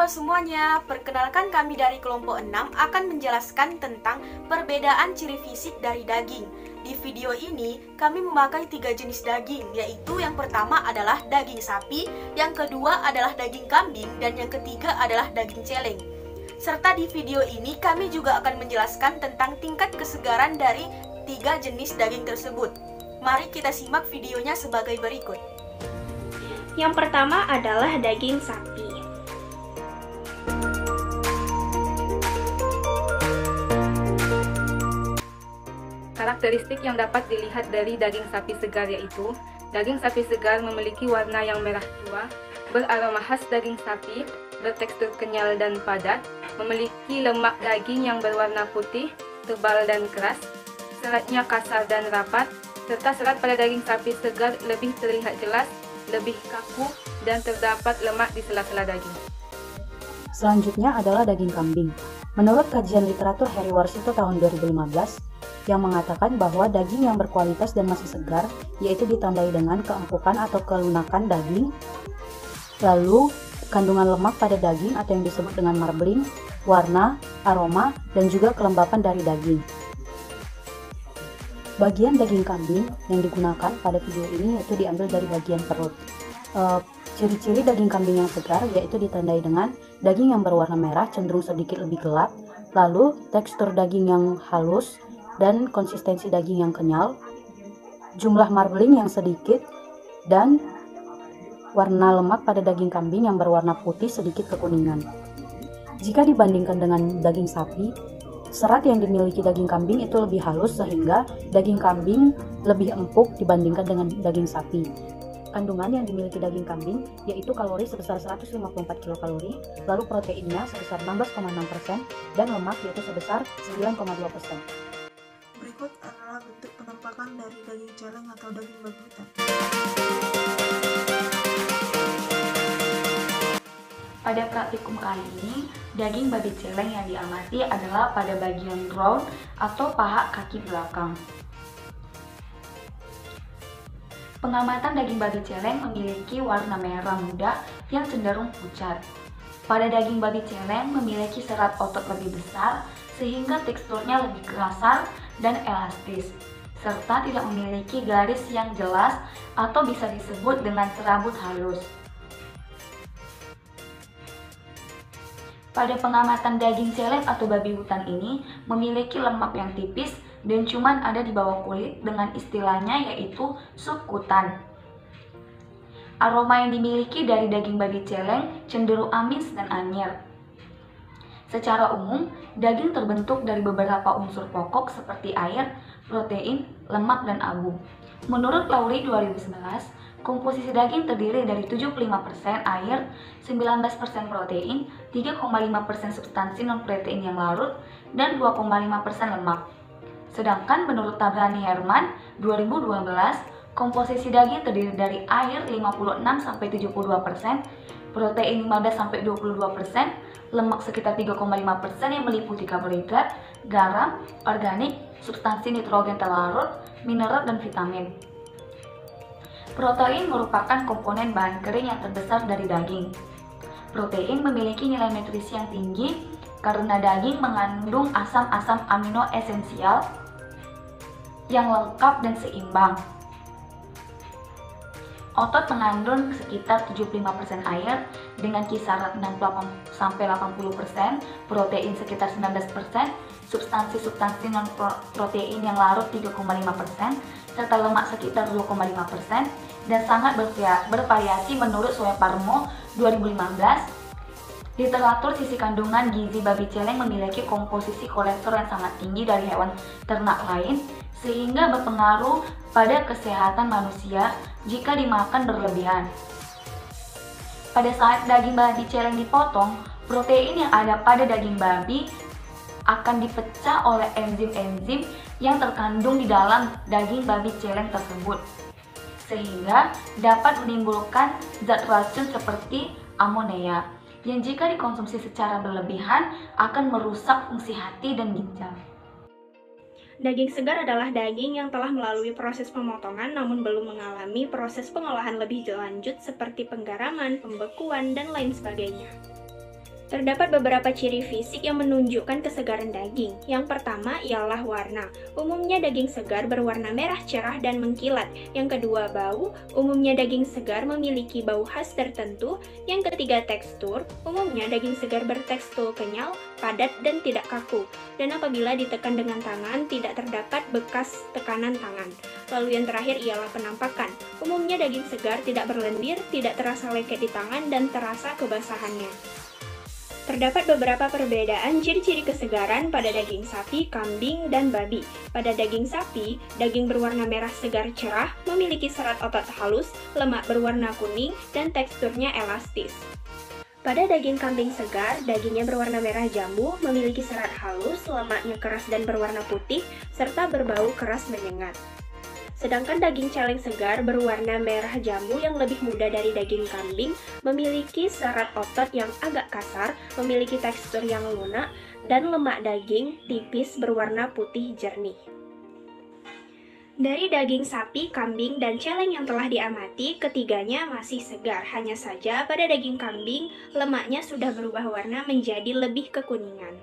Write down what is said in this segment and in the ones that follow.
semuanya, perkenalkan kami dari kelompok 6 akan menjelaskan tentang perbedaan ciri fisik dari daging. Di video ini, kami memakai 3 jenis daging, yaitu yang pertama adalah daging sapi, yang kedua adalah daging kambing, dan yang ketiga adalah daging celeng. Serta di video ini, kami juga akan menjelaskan tentang tingkat kesegaran dari 3 jenis daging tersebut. Mari kita simak videonya sebagai berikut. Yang pertama adalah daging sapi. Karakteristik yang dapat dilihat dari daging sapi segar yaitu daging sapi segar memiliki warna yang merah tua, beraroma khas daging sapi, bertekstur kenyal dan padat, memiliki lemak daging yang berwarna putih, tebal dan keras, seratnya kasar dan rapat, serta serat pada daging sapi segar lebih terlihat jelas, lebih kaku, dan terdapat lemak di sela-sela daging. Selanjutnya adalah daging kambing. Menurut kajian literatur Harry Warsito tahun 2015, yang mengatakan bahwa daging yang berkualitas dan masih segar, yaitu ditandai dengan keempukan atau kelunakan daging, lalu kandungan lemak pada daging atau yang disebut dengan marbling, warna, aroma, dan juga kelembapan dari daging. Bagian daging kambing yang digunakan pada video ini yaitu diambil dari bagian perut. Ciri-ciri daging kambing yang segar yaitu ditandai dengan daging yang berwarna merah cenderung sedikit lebih gelap, lalu tekstur daging yang halus dan konsistensi daging yang kenyal, jumlah marbling yang sedikit, dan warna lemak pada daging kambing yang berwarna putih sedikit kekuningan. Jika dibandingkan dengan daging sapi, serat yang dimiliki daging kambing itu lebih halus sehingga daging kambing lebih empuk dibandingkan dengan daging sapi. Kandungan yang dimiliki daging kambing yaitu kalori sebesar 154 kilokalori, lalu proteinnya sebesar 16,6% dan lemak yaitu sebesar 9,2%. Berikut adalah bentuk penampakan dari daging celeng atau daging babi hutan. Pada praktikum kali ini, daging babi celeng yang diamati adalah pada bagian ground atau paha kaki belakang. Pengamatan daging babi celeng memiliki warna merah muda yang cenderung pucat. Pada daging babi celeng memiliki serat otot lebih besar sehingga teksturnya lebih kasar dan elastis, serta tidak memiliki garis yang jelas atau bisa disebut dengan serabut halus. Pada pengamatan daging celeng atau babi hutan ini memiliki lemak yang tipis dan cuman ada di bawah kulit dengan istilahnya yaitu subkutan. Aroma yang dimiliki dari daging babi celeng cenderung amis dan anyir. Secara umum, daging terbentuk dari beberapa unsur pokok seperti air, protein, lemak, dan abu. Menurut Lowry 2011, komposisi daging terdiri dari 75% air, 19% protein, 3,5% substansi non-protein yang larut, dan 2,5% lemak. Sedangkan menurut Tabrani Herman 2012, komposisi daging terdiri dari air 56-72%, protein 15-22%, lemak sekitar 3,5% yang meliputi karbohidrat, garam, organik, substansi nitrogen terlarut, mineral, dan vitamin. Protein merupakan komponen bahan kering yang terbesar dari daging. Protein memiliki nilai nutrisi yang tinggi karena daging mengandung asam-asam amino esensial yang lengkap dan seimbang. Otot mengandung sekitar 75% air dengan kisaran 68-80%, protein sekitar 19%, substansi-substansi non-protein yang larut 3,5%, serta lemak sekitar 2,5%, dan sangat bervariasi menurut Soe Parmo 2015. Literatur sisi kandungan gizi babi celeng memiliki komposisi kolesterol yang sangat tinggi dari hewan ternak lain, sehingga berpengaruh pada kesehatan manusia jika dimakan berlebihan. Pada saat daging babi celeng dipotong, protein yang ada pada daging babi akan dipecah oleh enzim-enzim yang terkandung di dalam daging babi celeng tersebut, sehingga dapat menimbulkan zat racun seperti amonia, yang jika dikonsumsi secara berlebihan akan merusak fungsi hati dan ginjal. Daging segar adalah daging yang telah melalui proses pemotongan namun belum mengalami proses pengolahan lebih lanjut seperti penggaraman, pembekuan, dan lain sebagainya. Terdapat beberapa ciri fisik yang menunjukkan kesegaran daging. Yang pertama ialah warna. Umumnya daging segar berwarna merah cerah dan mengkilat. Yang kedua, bau. Umumnya daging segar memiliki bau khas tertentu. Yang ketiga, tekstur. Umumnya daging segar bertekstur kenyal, padat, dan tidak kaku. Dan apabila ditekan dengan tangan, tidak terdapat bekas tekanan tangan. Lalu yang terakhir ialah penampakan. Umumnya daging segar tidak berlendir, tidak terasa lengket di tangan, dan terasa kebasahannya. Terdapat beberapa perbedaan ciri-ciri kesegaran pada daging sapi, kambing, dan babi. Pada daging sapi, daging berwarna merah segar cerah, memiliki serat otot halus, lemak berwarna kuning, dan teksturnya elastis. Pada daging kambing segar, dagingnya berwarna merah jambu, memiliki serat halus, lemaknya keras dan berwarna putih, serta berbau keras menyengat. Sedangkan daging celeng segar berwarna merah jambu yang lebih muda dari daging kambing, memiliki serat otot yang agak kasar, memiliki tekstur yang lunak, dan lemak daging tipis berwarna putih jernih. Dari daging sapi, kambing, dan celeng yang telah diamati, ketiganya masih segar. Hanya saja pada daging kambing, lemaknya sudah berubah warna menjadi lebih kekuningan.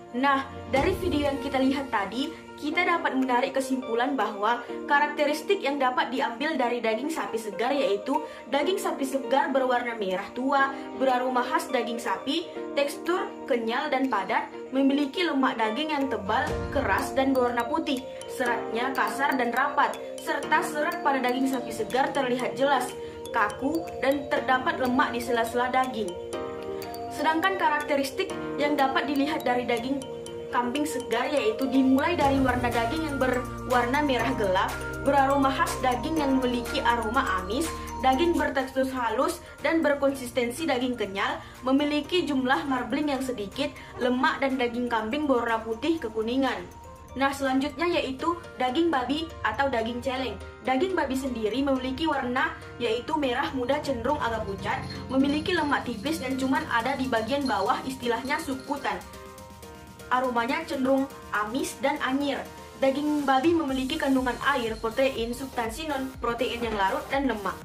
Nah, dari video yang kita lihat tadi, kita dapat menarik kesimpulan bahwa karakteristik yang dapat diambil dari daging sapi segar yaitu daging sapi segar berwarna merah tua, beraroma khas daging sapi, tekstur kenyal dan padat, memiliki lemak daging yang tebal, keras dan berwarna putih, seratnya kasar dan rapat, serta serat pada daging sapi segar terlihat jelas, kaku, dan terdapat lemak di sela-sela daging. Sedangkan karakteristik yang dapat dilihat dari daging kambing segar yaitu dimulai dari warna daging yang berwarna merah gelap, beraroma khas daging yang memiliki aroma amis, daging bertekstur halus dan berkonsistensi daging kenyal, memiliki jumlah marbling yang sedikit, lemak dan daging kambing berwarna putih kekuningan. Nah, selanjutnya yaitu daging babi atau daging celeng. Daging babi sendiri memiliki warna yaitu merah muda cenderung agak pucat, memiliki lemak tipis dan cuman ada di bagian bawah, istilahnya subkutan. Aromanya cenderung amis dan anyir. Daging babi memiliki kandungan air, protein, substansi non-protein yang larut, dan lemak.